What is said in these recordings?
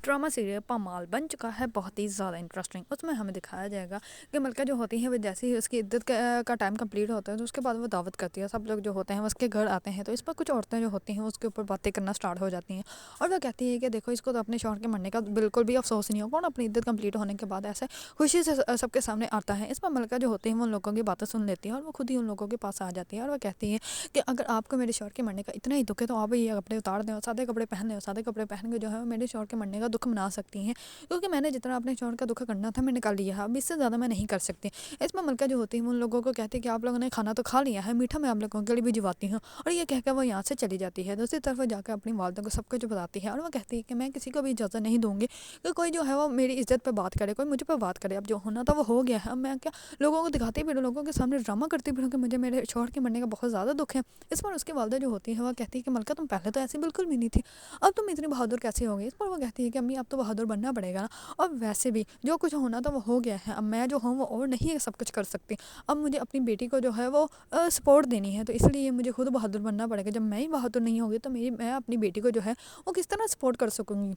Drama serial पमाल बन चुका है बहुत ही ज़्यादा इंटरेस्टिंग। उसमें हमें दिखाया जाएगा कि मलका जो होती है वो जैसे ही उसकी इद्दत का टाइम कंप्लीट होता है तो उसके बाद वो दावत करती है। सब लोग जो होते हैं वो उसके घर आते हैं तो इस पर कुछ औरतें जो होती हैं उसके ऊपर बातें करना स्टार्ट हो जाती हैं और वो कहती है कि देखो इसको तो अपने शौहर के मरने का बिल्कुल भी अफसोस नहीं हो। कौन अपनी इद्दत कंप्लीट होने के बाद ऐसे खुशी से सबके सामने आता है। इस पर मलका जो होती है वो उन लोगों की बातें सुन लेती है और वो खुद ही उन लोगों के पास आ जाती है और वो कहती है कि अगर आपको मेरे शौहर के मरने का इतना ही दुख है तो आप ये कपड़े उतार दें और सादे कपड़े पहन लें। सादे कपड़े पहन के जो है वो मेरे शौहर के मरने का दुख मना सकती हैं, क्योंकि मैंने जितना अपने शौहर का दुख करना था मैंने कर लिया है, अब इससे ज़्यादा मैं नहीं कर सकती। इसमें मलका जो होती है उन लोगों को कहती है कि आप लोगों ने खाना तो खा लिया है, मीठा मैं आप लोगों के लिए भी भिजवाती हूँ। और ये कहकर वो यहाँ से चली जाती है। दूसरी तरफ जाकर अपनी वालदा को सब कुछ बताती है और वो कहती है कि मैं किसी को भी इजाज़त नहीं दूंगी कि कोई जो है वो मेरी इज्जत पर बात करे, कोई मुझे पर बात करे। अब जो होना था वो हो गया है, अब मैं क्या लोगों को दिखाती फिरूँ, लोगों के सामने ड्रामा करती फिरूँ कि मुझे मेरे शौहर के मरने का बहुत ज़्यादा दुख है। इस पर उसकी वालदा जो होती है वो कहती है कि मलका तुम पहले तो ऐसी बिल्कुल भी नहीं थी, अब तुम इतनी बहादुर कैसे हो गई। इस पर वो कहती है कि अम्मी अब तो बहादुर बनना पड़ेगा ना, और वैसे भी जो कुछ होना था वो हो गया है, अब मैं जो हूँ वो और नहीं सब कुछ कर सकती। अब मुझे अपनी बेटी को जो है वो सपोर्ट देनी है, तो इसलिए मुझे खुद बहादुर बनना पड़ेगा। जब मैं ही बहादुर नहीं होगी तो मैं अपनी बेटी को जो है वो किस तरह सपोर्ट कर सकूँगी।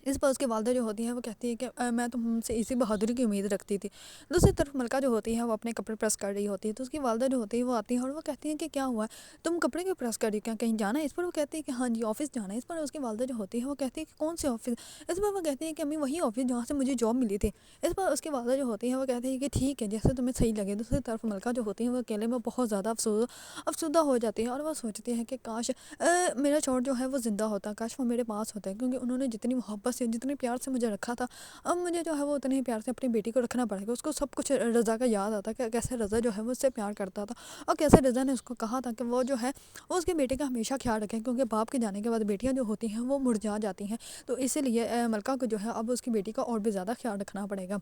इस पर उसकी वालदा जो होती है वो कहती है कि मैं तुमसे इसी बहादुरी की उम्मीद रखती थी। दूसरी तरफ मलका जो होती है वो अपने कपड़े प्रेस कर रही होती है तो उसकी वालदा जो होती है वो आती है और वो कहती है कि क्या हुआ है, तुम कपड़े क्यों प्रेस कर रही हो, क्या कहीं जाना है। इस पर वो कहती है कि हाँ जी ऑफिस जाना है। इस पर उसकी वालदा जो होती है वो कहती है कि कौन से ऑफिस। इस पर वो कहती है कि अम्मी वही ऑफिस जहाँ से मुझे जॉब मिली थी। इस पर उसकी वालदा जो होती है वो कहती है कि ठीक है जैसे तुम्हें सही लगे। दूसरी तरफ मलका जो होती है वो अकेले में बहुत ज़्यादा अफसुदा हो जाती है और वह सोचती है कि काश मेरा शौहर जो है वो ज़िंदा होता, काश वो मेरे पास होता है, क्योंकि उन्होंने जितनी मोहब्बत से जितने प्यार से मुझे रखा था, अब मुझे जो है वो उतने ही प्यार से अपनी बेटी को रखना पड़ेगा। उसको सब कुछ रज़ा का याद आता कि कैसे रज़ा जो है वो उससे प्यार करता था और कैसे रज़ा ने उसको कहा था कि वो जो है वो उसकी बेटी का हमेशा ख्याल रखें, क्योंकि बाप के जाने के बाद बेटियां जो होती हैं वो मुरझा जाती हैं। तो इसीलिए मलका को जो है अब उसकी बेटी का और भी ज़्यादा ख्याल रखना पड़ेगा।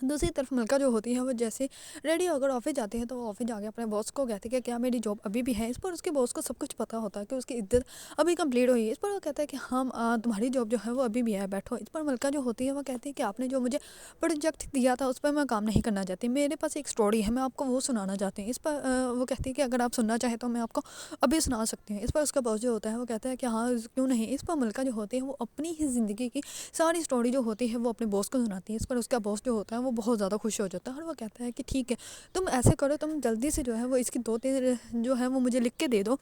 दूसरी तरफ मलका जो होती है वो जैसे रेडी होकर ऑफिस जाती है तो वो ऑफिस जाके अपने बॉस को कहती है कि क्या मेरी जॉब अभी भी है। इस पर उसके बॉस को सब कुछ पता होता है कि उसकी इद्दत अभी कंप्लीट हुई है। इस पर वो कहता है कि हाँ तुम्हारी जॉब जो है वो अभी भी है, बैठो। इस पर मलका जो होती है वो कहती है कि आपने जो मुझे प्रोजेक्ट दिया था उस पर मैं काम नहीं करना चाहती, मेरे पास एक स्टोरी है, मैं आपको वो सुनाना चाहती हूँ। इस पर वो कहती है कि अगर आप सुनना चाहें तो मैं आपको अभी सुना सकती हूँ। इस पर उसका बॉस जो होता है वो कहता है कि हाँ क्यों नहीं। इस पर मलका जो होती है वो अपनी ही ज़िंदगी की सारी स्टोरी जो होती है वो अपने बॉस को सुनाती है। इस पर उसका बॉस जो होता है वो बहुत ज़्यादा खुश हो जाता है और वो कहता है कि ठीक है तुम ऐसे करो, तुम जल्दी से जो है वो इसकी 2-3 जो है वो मुझे लिख के दे दो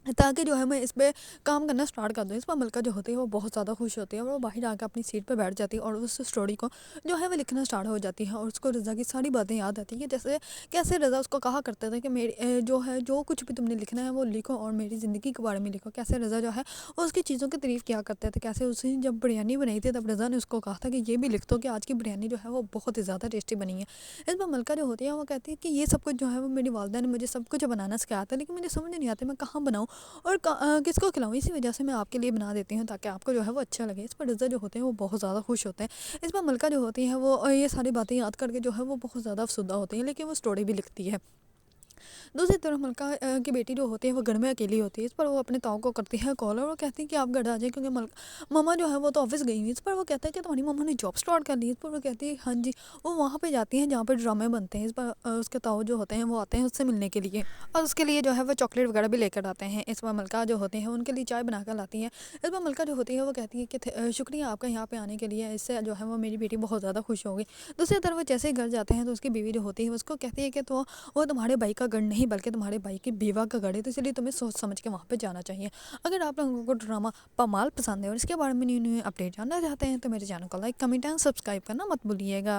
ताकि जो है मैं इस पे काम करना स्टार्ट कर दूँ। इस पर मलका जो होती है वो बहुत ज़्यादा खुश होती है और वो बाहर आकर अपनी सीट पे बैठ जाती है और उस स्टोरी को जो है वो लिखना स्टार्ट हो जाती है और उसको रज़ा की सारी बातें याद आती है, जैसे कैसे रज़ा उसको कहा करता था कि मेरी जो है जो कुछ भी तुमने लिखना है वो लिखो और मेरी ज़िंदगी के बारे में लिखो। कैसे रज़ा जो है वो उसकी चीज़ों की तारीफ़ किया करते थे, कैसे उसने जब बिरयानी बनाई थी तब रज़ा ने उसको कहा था कि ये भी लिख दो कि आज की बिरयानी जो है वो बहुत ही ज़्यादा टेस्टी बनी है। इस पर मलका जो होती है वो कहती है कि ये सब कुछ जो है वो मेरी वालदा ने मुझे सब कुछ बनाना सिखाया था, लेकिन मुझे समझ नहीं आता मैं कहाँ बनाऊँ और किसको खिलाऊँ, इसी वजह से मैं आपके लिए बना देती हूँ ताकि आपको जो है वो अच्छा लगे। इस पर रज़ा जो होते हैं वो बहुत ज़्यादा खुश होते हैं। इस पर मलका जो होती है वो ये सारी बातें याद करके जो है वो बहुत ज़्यादा अफसुदा होती है, लेकिन वो स्टोरी भी लिखती है। दूसरी तरफ मलका की बेटी जो होती है वो घर में अकेली होती है। इस पर वो अपने ताऊ को करती है कॉल और वो कहती है कि आप घर आ जाए, क्योंकि मम्मा जो है वो तो ऑफिस गई हुई। इस पर वो कहता है कि तुम्हारी मम्मा ने जॉब स्टार्ट कर ली। इस पर वो कहती है हाँ जी, वो वहाँ पे जाती हैं जहाँ पर ड्रामे बनते हैं। इस पर उसके ताऊ जो होते हैं वो आते हैं उससे मिलने के लिए और उसके लिए जो है वो चॉकलेट वगैरह भी लेकर आते हैं। इस पर मलका जो होते हैं उनके लिए चाय बना कर लाती है। इस पर मलका जो होती है वो कहती है कि शुक्रिया आपका यहाँ पे आने के लिए, इससे जो है वो मेरी बेटी बहुत ज़्यादा खुश होगी। दूसरी तरफ वो जैसे ही घर जाते हैं तो उसकी बीवी जो होती है उसको कहती है कि तो वो तुम्हारे भाई का घर नहीं बल्कि तुम्हारे भाई की बेवा का घर है, तो इसलिए तुम्हें सोच समझ के वहाँ पे जाना चाहिए। अगर आप लोगों को ड्रामा पमाल पसंद है और इसके बारे में न्यू न्यू अपडेट जानना चाहते हैं तो मेरे चैनल को लाइक कमेंट एंड सब्सक्राइब करना मत भूलिएगा।